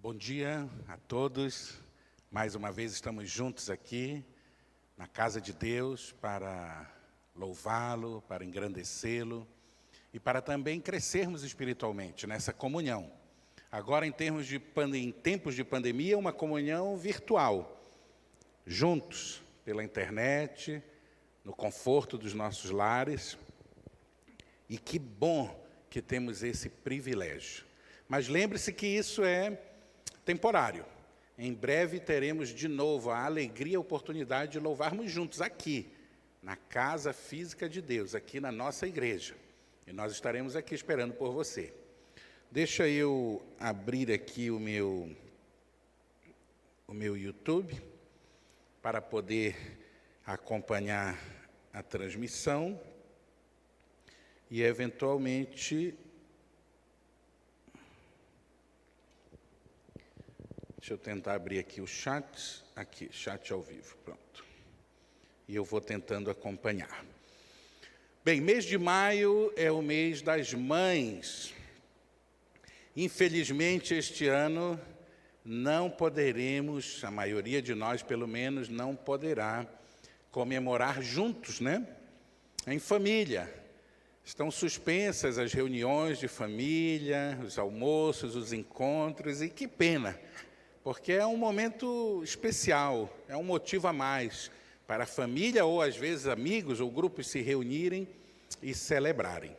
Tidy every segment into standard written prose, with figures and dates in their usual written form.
Bom dia a todos. Mais uma vez estamos juntos aqui na casa de Deus para louvá-lo, para engrandecê-lo e para também crescermos espiritualmente nessa comunhão. Agora, em tempos de pandemia, uma comunhão virtual, juntos pela internet, no conforto dos nossos lares. E que bom que temos esse privilégio. Mas lembre-se que isso é temporário. Em breve teremos de novo a alegria e a oportunidade de louvarmos juntos aqui, na casa física de Deus, aqui na nossa igreja. E nós estaremos aqui esperando por você. Deixa eu abrir aqui o meu YouTube para poder acompanhar a transmissão e, eventualmente, deixa eu tentar abrir aqui o chat, chat ao vivo, pronto. E eu vou tentando acompanhar. Bem, mês de maio é o mês das mães. Infelizmente, este ano não poderemos, a maioria de nós, pelo menos, não poderá comemorar juntos, né? Em família. Estão suspensas as reuniões de família, os almoços, os encontros, e que pena, porque é um momento especial, é um motivo a mais para a família, ou às vezes amigos ou grupos se reunirem e celebrarem.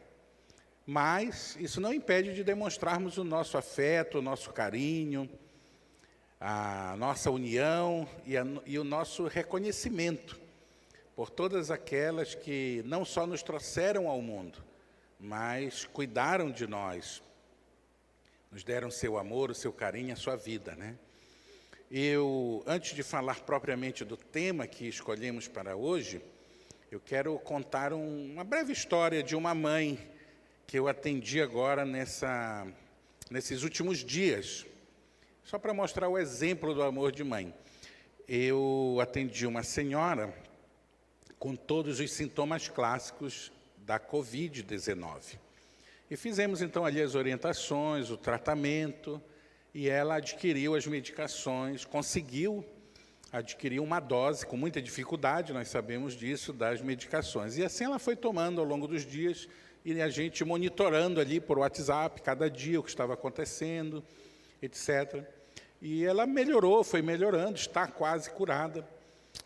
Mas isso não impede de demonstrarmos o nosso afeto, o nosso carinho, a nossa união e o nosso reconhecimento por todas aquelas que não só nos trouxeram ao mundo, mas cuidaram de nós, nos deram seu amor, o seu carinho, a sua vida, né? Antes de falar propriamente do tema que escolhemos para hoje, eu quero contar uma breve história de uma mãe que eu atendi agora nesses últimos dias, só para mostrar o exemplo do amor de mãe. Eu atendi uma senhora com todos os sintomas clássicos da Covid-19. E fizemos, então, ali as orientações, o tratamento, e ela adquiriu as medicações, conseguiu adquirir uma dose, com muita dificuldade, nós sabemos disso, das medicações. E assim ela foi tomando ao longo dos dias, e a gente monitorando ali por WhatsApp, cada dia o que estava acontecendo, etc. E ela melhorou, foi melhorando, está quase curada.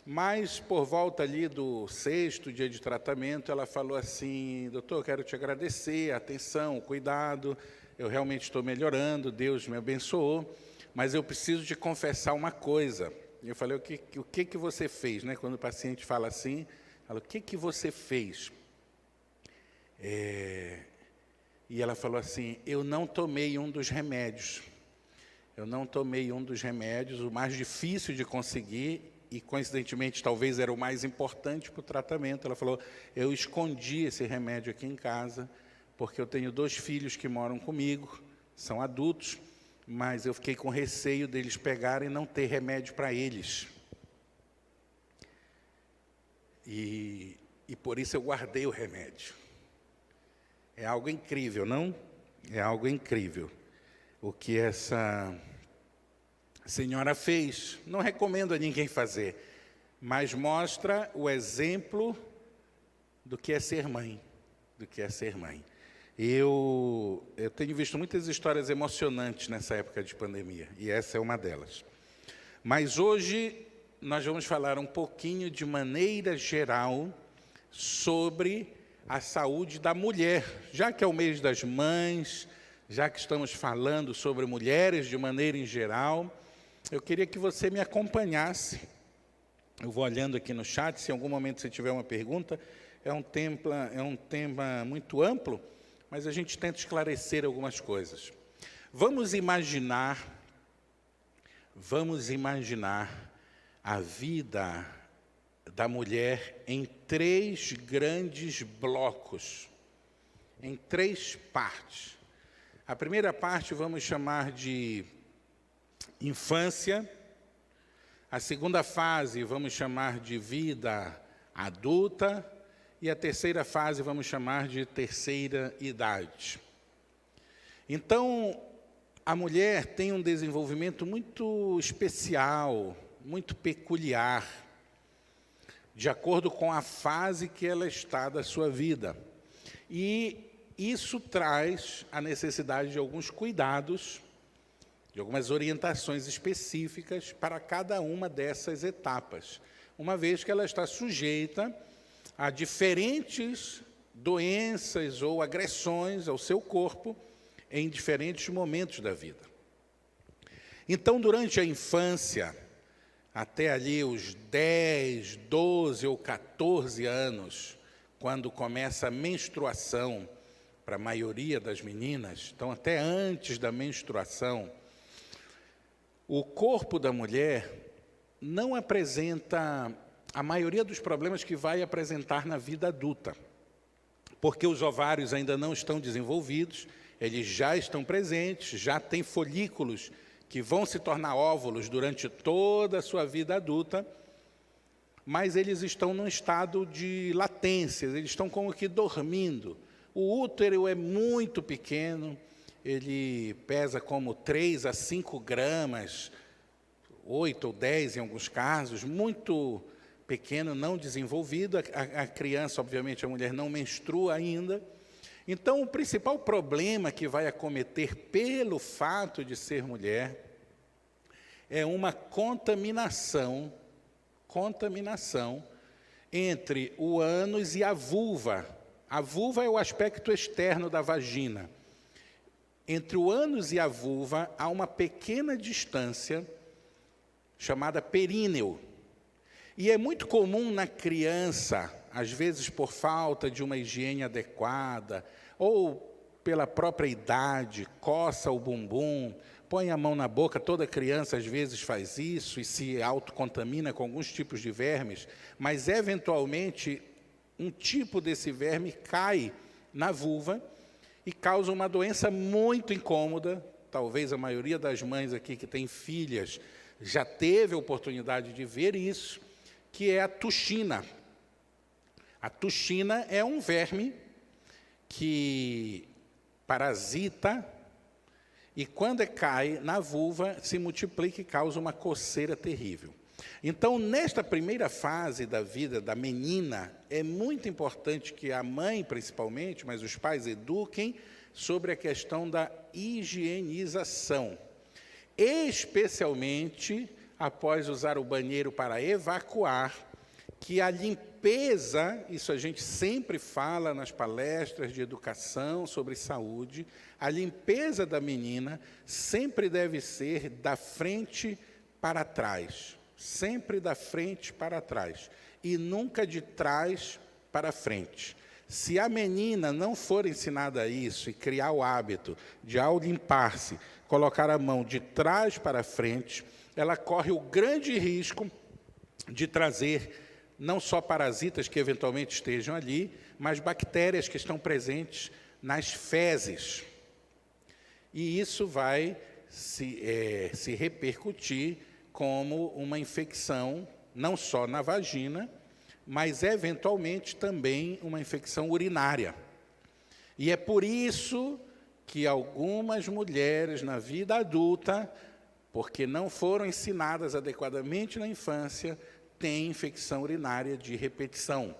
Mas, por volta ali do 6º dia de tratamento, ela falou assim: doutor, eu quero te agradecer a atenção, o cuidado, eu realmente estou melhorando, Deus me abençoou, mas eu preciso te confessar uma coisa. E eu falei: o que você fez? Né? Quando o paciente fala assim, fala: o que você fez? E ela falou assim: eu não tomei um dos remédios. Eu não tomei um dos remédios, o mais difícil de conseguir, e coincidentemente talvez era o mais importante para o tratamento. Ela falou: eu escondi esse remédio aqui em casa, porque eu tenho 2 filhos que moram comigo, são adultos, mas eu fiquei com receio deles pegarem e não ter remédio para eles. E por isso eu guardei o remédio. É algo incrível, não? É algo incrível o que essa senhora fez. Não recomendo a ninguém fazer, mas mostra o exemplo do que é ser mãe, do que é ser mãe. Eu tenho visto muitas histórias emocionantes nessa época de pandemia, e essa é uma delas. Mas hoje nós vamos falar um pouquinho de maneira geral sobre a saúde da mulher, já que é o mês das mães, já que estamos falando sobre mulheres de maneira em geral. Eu queria que você me acompanhasse. Eu vou olhando aqui no chat, se em algum momento você tiver uma pergunta. É um tema muito amplo, mas a gente tenta esclarecer algumas coisas. Vamos imaginar a vida da mulher em 3 grandes blocos, em 3 partes. A primeira parte vamos chamar de infância, a segunda fase vamos chamar de vida adulta, e a terceira fase vamos chamar de terceira idade. Então, A mulher tem um desenvolvimento muito especial, muito peculiar, de acordo com a fase que ela está da sua vida. E isso traz a necessidade de alguns cuidados, de algumas orientações específicas para cada uma dessas etapas, uma vez que ela está sujeita a diferentes doenças ou agressões ao seu corpo em diferentes momentos da vida. Então, durante a infância, até ali os 10, 12 ou 14 anos, quando começa a menstruação, para a maioria das meninas, então até antes da menstruação, o corpo da mulher não apresenta a maioria dos problemas que vai apresentar na vida adulta, porque os ovários ainda não estão desenvolvidos, eles já estão presentes, já têm folículos que vão se tornar óvulos durante toda a sua vida adulta, mas eles estão num estado de latência, eles estão como que dormindo. O útero é muito pequeno, ele pesa como 3 a 5 gramas, 8 ou 10 em alguns casos, muito pequeno, não desenvolvido. A criança, obviamente, a mulher não menstrua ainda. Então, o principal problema que vai acometer pelo fato de ser mulher é uma contaminação entre o ânus e a vulva. A vulva é o aspecto externo da vagina. Entre o ânus e a vulva há uma pequena distância chamada períneo. E é muito comum na criança, às vezes por falta de uma higiene adequada, ou pela própria idade, coça o bumbum, põe a mão na boca. Toda criança às vezes faz isso e se autocontamina com alguns tipos de vermes, mas eventualmente um tipo desse verme cai na vulva e causa uma doença muito incômoda. Talvez a maioria das mães aqui que tem filhas já teve a oportunidade de ver isso, que é a tuxina. A tuxina é um verme que parasita e, quando cai na vulva, se multiplica e causa uma coceira terrível. Então, nesta primeira fase da vida da menina, é muito importante que a mãe, principalmente, mas os pais eduquem sobre a questão da higienização, especialmente após usar o banheiro para evacuar, que a limpeza, isso a gente sempre fala nas palestras de educação sobre saúde, a limpeza da menina sempre deve ser da frente para trás, sempre da frente para trás, e nunca de trás para frente. Se a menina não for ensinada isso e criar o hábito de, ao limpar-se, colocar a mão de trás para frente, ela corre o grande risco de trazer não só parasitas que eventualmente estejam ali, mas bactérias que estão presentes nas fezes. E isso vai se repercutir como uma infecção, não só na vagina, mas eventualmente também uma infecção urinária. E é por isso que algumas mulheres na vida adulta, porque não foram ensinadas adequadamente na infância, têm infecção urinária de repetição.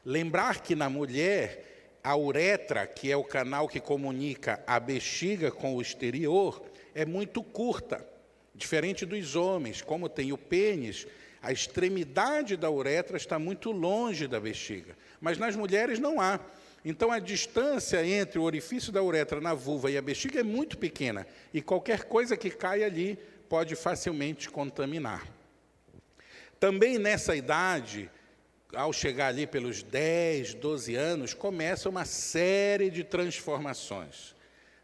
Lembrar que na mulher, a uretra, que é o canal que comunica a bexiga com o exterior, é muito curta, diferente dos homens. Como tem o pênis, a extremidade da uretra está muito longe da bexiga, mas nas mulheres não há. Então, a distância entre o orifício da uretra na vulva e a bexiga é muito pequena, e qualquer coisa que cai ali pode facilmente contaminar. Também nessa idade, ao chegar ali pelos 10, 12 anos, começa uma série de transformações.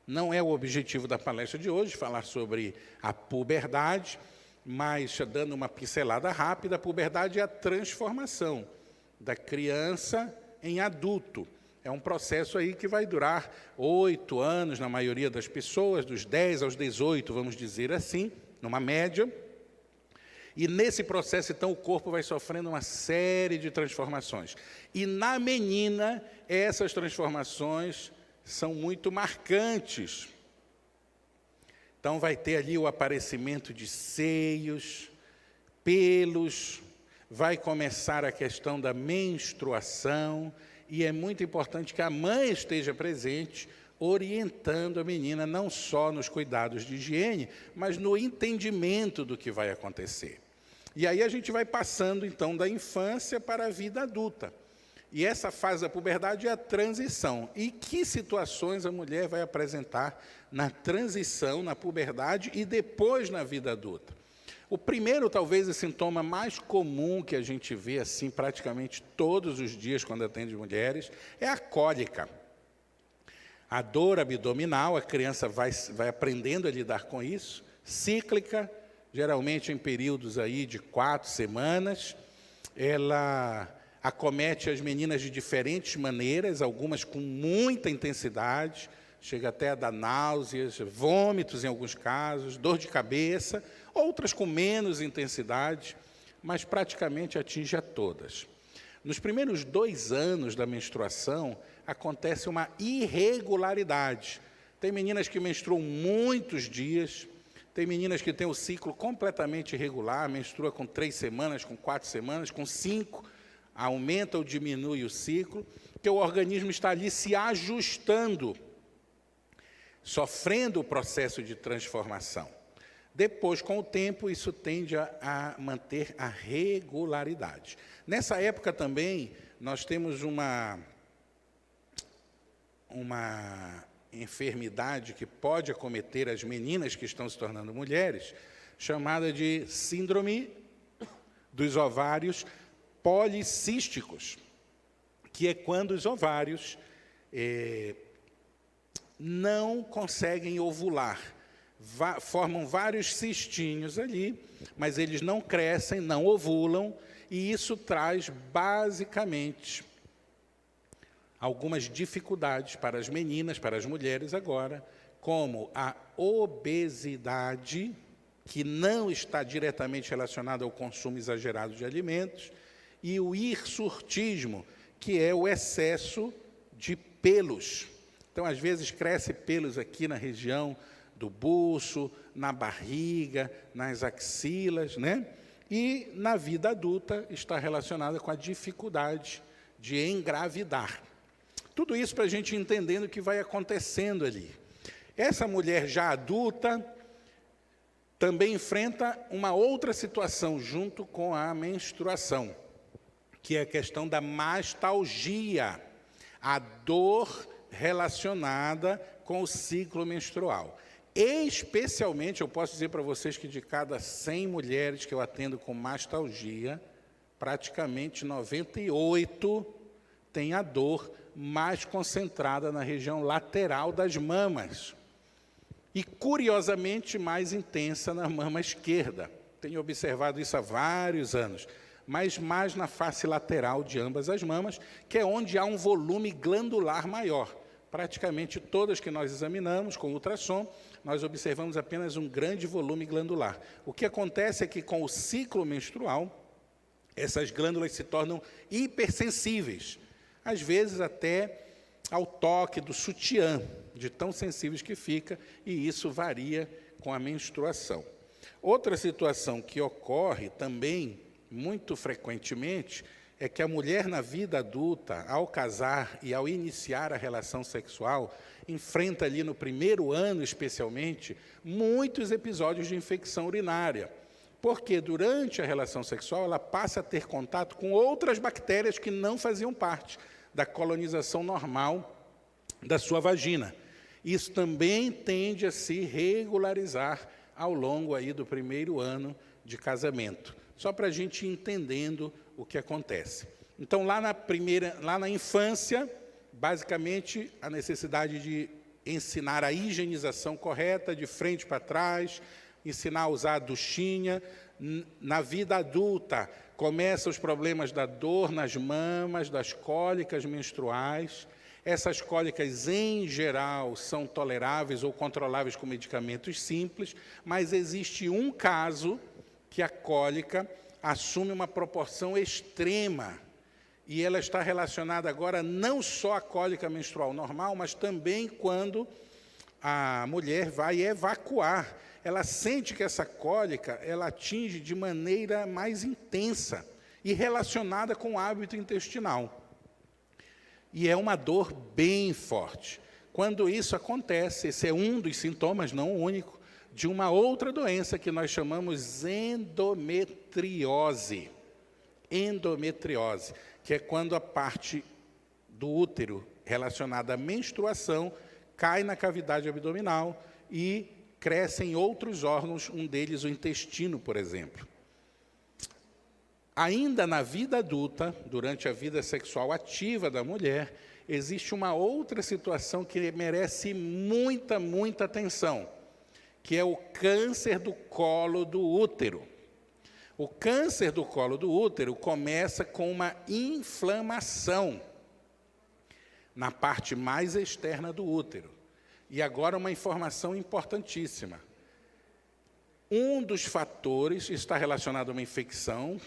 Não é o objetivo da palestra de hoje falar sobre a puberdade, mas, dando uma pincelada rápida, a puberdade é a transformação da criança em adulto. É um processo aí que vai durar 8 anos na maioria das pessoas, dos 10 aos 18, vamos dizer assim, numa média. E nesse processo, então, o corpo vai sofrendo uma série de transformações. E na menina, essas transformações são muito marcantes. Então vai ter ali o aparecimento de seios, pelos, vai começar a questão da menstruação, e é muito importante que a mãe esteja presente, orientando a menina não só nos cuidados de higiene, mas no entendimento do que vai acontecer. E aí a gente vai passando, então, da infância para a vida adulta. E essa fase da puberdade é a transição. E que situações a mulher vai apresentar na transição, na puberdade e depois na vida adulta? O primeiro, talvez, o sintoma mais comum que a gente vê, assim, praticamente todos os dias quando atende mulheres, é a cólica. A dor abdominal, a criança vai aprendendo a lidar com isso, cíclica, geralmente em períodos aí de 4 semanas, ela acomete as meninas de diferentes maneiras, algumas com muita intensidade, chega até a dar náuseas, vômitos em alguns casos, dor de cabeça, outras com menos intensidade, mas praticamente atinge a todas. Nos primeiros 2 anos da menstruação, acontece uma irregularidade. Tem meninas que menstruam muitos dias, tem meninas que têm o ciclo completamente irregular, menstrua com 3 semanas, com 4 semanas, com 5, aumenta ou diminui o ciclo, porque o organismo está ali se ajustando, sofrendo o processo de transformação. Depois, com o tempo, isso tende a manter a regularidade. Nessa época também, nós temos uma enfermidade que pode acometer as meninas que estão se tornando mulheres, chamada de síndrome dos ovários policísticos, que é quando os ovários não conseguem ovular. Formam vários cistinhos ali, mas eles não crescem, não ovulam, e isso traz, basicamente, algumas dificuldades para as meninas, para as mulheres agora, como a obesidade, que não está diretamente relacionada ao consumo exagerado de alimentos, e o hirsutismo, que é o excesso de pelos. Então, às vezes, cresce pelos aqui na região do buço, na barriga, nas axilas, né? E, na vida adulta, está relacionada com a dificuldade de engravidar. Tudo isso para a gente entendendo o que vai acontecendo ali. Essa mulher já adulta também enfrenta uma outra situação junto com a menstruação, que é a questão da mastalgia, a dor relacionada com o ciclo menstrual. Especialmente, eu posso dizer para vocês que de cada 100 mulheres que eu atendo com mastalgia, praticamente 98 têm a dor mais concentrada na região lateral das mamas. E, curiosamente, mais intensa na mama esquerda. Tenho observado isso há vários anos, mas mais na face lateral de ambas as mamas, que é onde há um volume glandular maior. Praticamente todas que nós examinamos com ultrassom, nós observamos apenas um grande volume glandular. O que acontece é que, com o ciclo menstrual, essas glândulas se tornam hipersensíveis, às vezes até ao toque do sutiã, de tão sensíveis que fica, e isso varia com a menstruação. Outra situação que ocorre também, muito frequentemente, é que a mulher na vida adulta, ao casar e ao iniciar a relação sexual, enfrenta ali no primeiro ano, especialmente, muitos episódios de infecção urinária. Porque durante a relação sexual ela passa a ter contato com outras bactérias que não faziam parte da colonização normal da sua vagina. Isso também tende a se regularizar ao longo aí do primeiro ano de casamento. Só para a gente ir entendendo o que acontece. Então, lá na infância, basicamente, a necessidade de ensinar a higienização correta, de frente para trás, ensinar a usar a duchinha. Na vida adulta, começam os problemas da dor nas mamas, das cólicas menstruais. Essas cólicas, em geral, são toleráveis ou controláveis com medicamentos simples, mas existe um caso que a cólica assume uma proporção extrema, e ela está relacionada agora não só à cólica menstrual normal, mas também quando a mulher vai evacuar. Ela sente que essa cólica, ela atinge de maneira mais intensa e relacionada com o hábito intestinal. E é uma dor bem forte. Quando isso acontece, esse é um dos sintomas, não o único, de uma outra doença que nós chamamos endometriose. Endometriose, que é quando a parte do útero relacionada à menstruação cai na cavidade abdominal e crescem outros órgãos, um deles o intestino, por exemplo. Ainda na vida adulta, durante a vida sexual ativa da mulher, existe uma outra situação que merece muita atenção, que é o câncer do colo do útero. O câncer do colo do útero começa com uma inflamação na parte mais externa do útero. E agora uma informação importantíssima. Um dos fatores está relacionado a uma infecção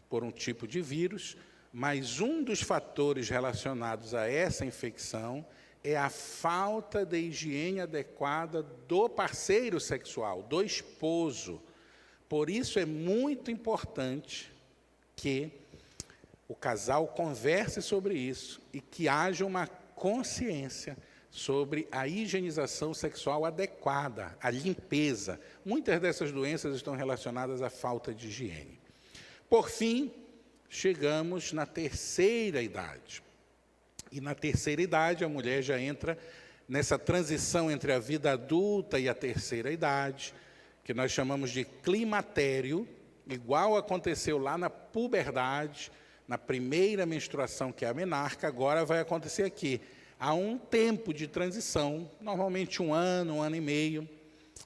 por um tipo de vírus, mas um dos fatores relacionados a essa infecção é a falta de higiene adequada do parceiro sexual, do esposo. Por isso é muito importante que o casal converse sobre isso e que haja uma consciência sobre a higienização sexual adequada, a limpeza. Muitas dessas doenças estão relacionadas à falta de higiene. Por fim, chegamos na terceira idade. E na terceira idade, a mulher já entra nessa transição entre a vida adulta e a terceira idade, que nós chamamos de climatério, igual aconteceu lá na puberdade, na primeira menstruação, que é a menarca, agora vai acontecer aqui. Há um tempo de transição, normalmente 1 ano e meio,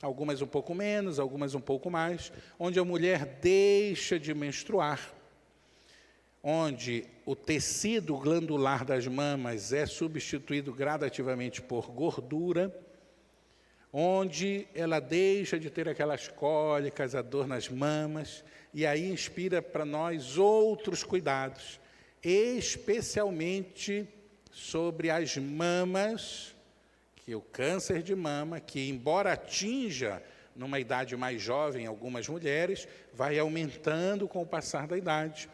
algumas um pouco menos, algumas um pouco mais, onde a mulher deixa de menstruar, onde o tecido glandular das mamas é substituído gradativamente por gordura, onde ela deixa de ter aquelas cólicas, a dor nas mamas, e aí inspira para nós outros cuidados, especialmente sobre as mamas, que o câncer de mama, que embora atinja numa idade mais jovem algumas mulheres, vai aumentando com o passar da idade,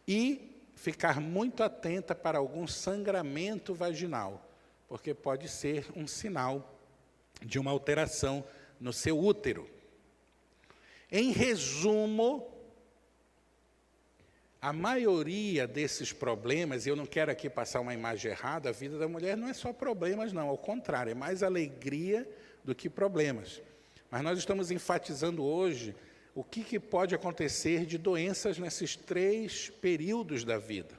e ficar muito atenta para algum sangramento vaginal, porque pode ser um sinal de uma alteração no seu útero. Em resumo, a maioria desses problemas, e eu não quero aqui passar uma imagem errada, a vida da mulher não é só problemas, não, ao contrário, é mais alegria do que problemas. Mas nós estamos enfatizando hoje o que pode acontecer de doenças nesses 3 períodos da vida.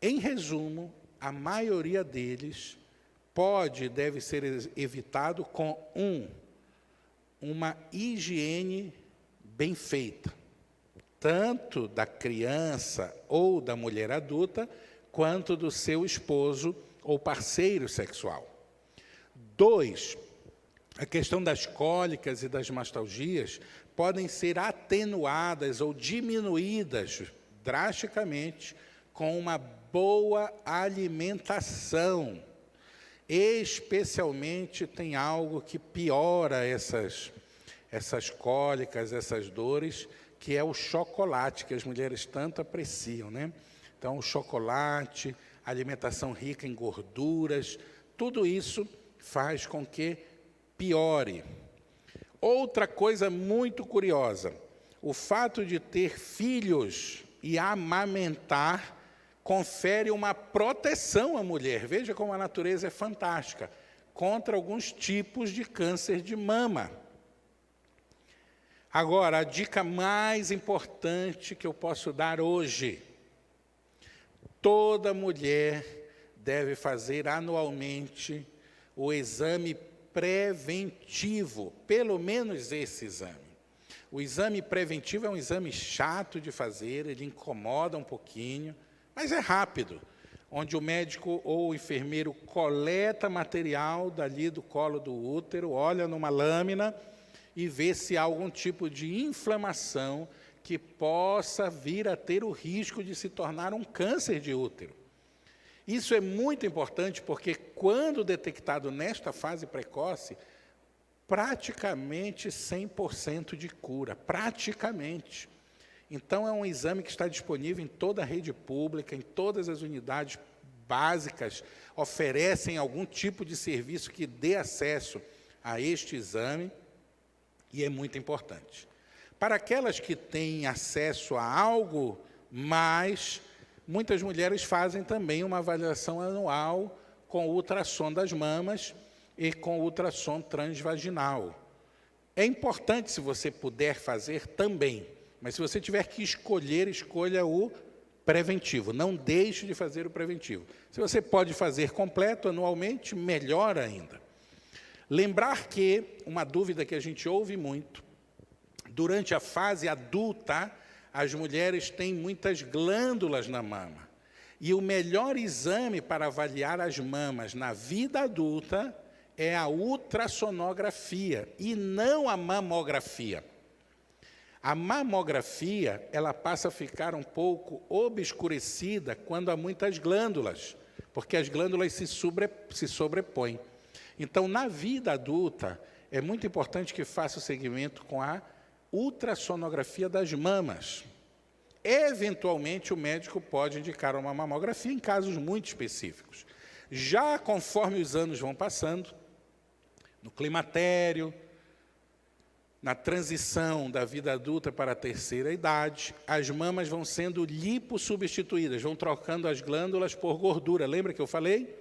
Em resumo, a maioria deles pode e deve ser evitado com uma higiene bem feita, tanto da criança ou da mulher adulta, quanto do seu esposo ou parceiro sexual. 2, a questão das cólicas e das mastalgias podem ser atenuadas ou diminuídas drasticamente com uma boa alimentação. Especialmente tem algo que piora essas cólicas, essas dores, que é o chocolate, que as mulheres tanto apreciam, né? Então, o chocolate, alimentação rica em gorduras, tudo isso faz com que piore. Outra coisa muito curiosa, o fato de ter filhos e amamentar confere uma proteção à mulher. Veja como a natureza é fantástica, contra alguns tipos de câncer de mama. Agora, a dica mais importante que eu posso dar hoje: toda mulher deve fazer anualmente o exame preventivo, pelo menos esse exame. O exame preventivo é um exame chato de fazer, ele incomoda um pouquinho, mas é rápido, onde o médico ou o enfermeiro coleta material dali do colo do útero, olha numa lâmina e vê se há algum tipo de inflamação que possa vir a ter o risco de se tornar um câncer de útero. Isso é muito importante porque, quando detectado nesta fase precoce, praticamente 100% de cura, praticamente. Então, é um exame que está disponível em toda a rede pública, em todas as unidades básicas, oferecem algum tipo de serviço que dê acesso a este exame, e é muito importante. Para aquelas que têm acesso a algo mais, muitas mulheres fazem também uma avaliação anual com ultrassom das mamas e com ultrassom transvaginal. É importante, se você puder fazer, também. Mas se você tiver que escolher, escolha o preventivo. Não deixe de fazer o preventivo. Se você pode fazer completo anualmente, melhor ainda. Lembrar que, uma dúvida que a gente ouve muito, durante a fase adulta, as mulheres têm muitas glândulas na mama. E o melhor exame para avaliar as mamas na vida adulta é a ultrassonografia e não a mamografia. A mamografia, ela passa a ficar um pouco obscurecida quando há muitas glândulas, porque as glândulas se sobrepõem. Então, na vida adulta, é muito importante que faça o segmento com a ultrassonografia das mamas. Eventualmente, o médico pode indicar uma mamografia em casos muito específicos. Já conforme os anos vão passando, no climatério, na transição da vida adulta para a terceira idade, as mamas vão sendo lipossubstituídas, vão trocando as glândulas por gordura. Lembra que eu falei?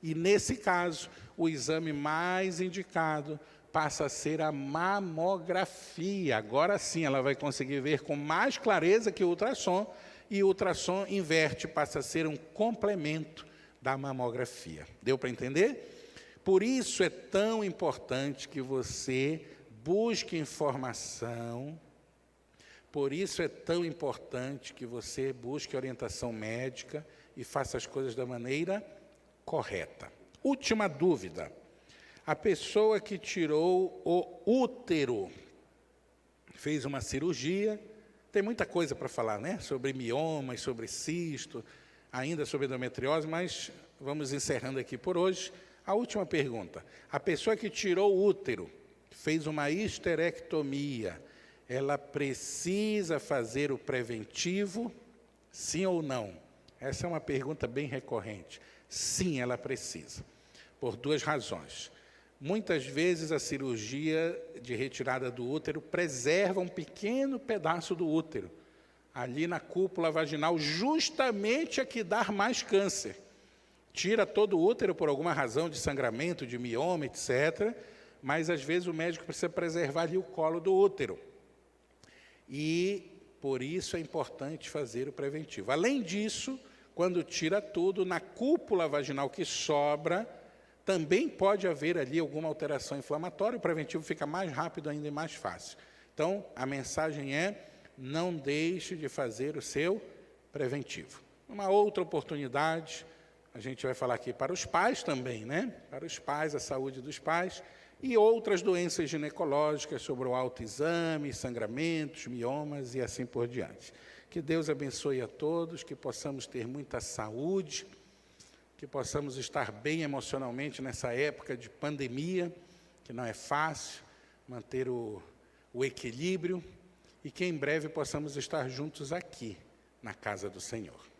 E, nesse caso, o exame mais indicado passa a ser a mamografia. Agora sim, ela vai conseguir ver com mais clareza que o ultrassom, e o ultrassom inverte, passa a ser um complemento da mamografia. Deu para entender? Por isso é tão importante que você busque informação, por isso é tão importante que você busque orientação médica e faça as coisas da maneira correta. Última dúvida. A pessoa que tirou o útero, fez uma cirurgia, tem muita coisa para falar, né? Sobre miomas, sobre cisto, ainda sobre endometriose, mas vamos encerrando aqui por hoje. A última pergunta. A pessoa que tirou o útero, fez uma histerectomia, ela precisa fazer o preventivo, sim ou não? Essa é uma pergunta bem recorrente. Sim, ela precisa, por duas razões. Muitas vezes a cirurgia de retirada do útero preserva um pequeno pedaço do útero, ali na cúpula vaginal, justamente a que dá mais câncer. Tira todo o útero por alguma razão de sangramento, de mioma, etc., mas às vezes o médico precisa preservar ali o colo do útero. E por isso é importante fazer o preventivo. Além disso, quando tira tudo, na cúpula vaginal que sobra, também pode haver ali alguma alteração inflamatória, o preventivo fica mais rápido ainda e mais fácil. Então, a mensagem é: não deixe de fazer o seu preventivo. Uma outra oportunidade, a gente vai falar aqui para os pais também, né? Para os pais, a saúde dos pais, e outras doenças ginecológicas, sobre o autoexame, sangramentos, miomas e assim por diante. Que Deus abençoe a todos, que possamos ter muita saúde, que possamos estar bem emocionalmente nessa época de pandemia, que não é fácil, manter o equilíbrio, e que em breve possamos estar juntos aqui, na casa do Senhor.